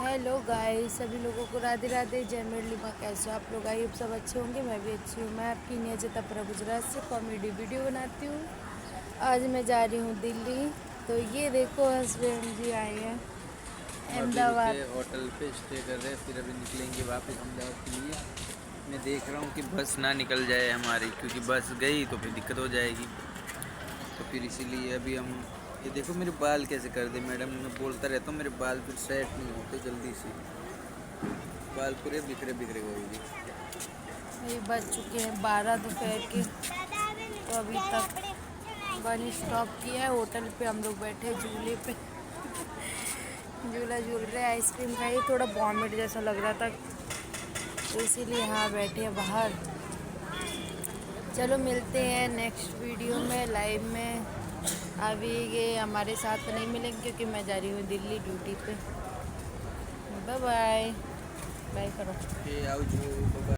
Hello guys, सभी लोगों को राधे राधे, जय मुरली माँ। कैसे हो आप लोग? आई सब अच्छे होंगे, मैं भी अच्छी हूँ। मैं आपकी नियत अपरा गुजरात से कॉमेडी वीडियो बनाती हूँ। आज मैं जा रही हूँ दिल्ली। तो ये देखो हस्बैंड जी आए हैं हम अभी रुके अहमदाबाद। होटल पे, स्टे कर रहे हैं, फिर अभी निकलेंगे वापस अहमदाबाद के लिए। मैं देख रहा हूँ कि बस ना निकल जाए हमारी, क्योंकि बस गई तो फिर दिक्कत हो जाएगी। तो फिर इसीलिए अभी हम ये देखो मेरे बाल कैसे कर दे मैडम। मैं बोलता रहता हूँ मेरे बाल फिर सेट नहीं होते जल्दी से, बाल पूरे बिखरे बिखरे होगी। अभी बज चुके हैं 12 दोपहर के। तो अभी तक बन स्टॉप किया है होटल पे। हम लोग बैठे झूले पे, झूला झूल रहे। आइसक्रीम खाई, थोड़ा वॉमिट जैसा लग रहा था, तो इसीलिए यहाँ बैठे हैं बाहर। चलो मिलते हैं नेक्स्ट वीडियो में, लाइव में। अभी ये हमारे साथ नहीं मिलेंगे क्योंकि मैं जा रही हूँ दिल्ली ड्यूटी पे। Bye bye. बाय करो। आओ जो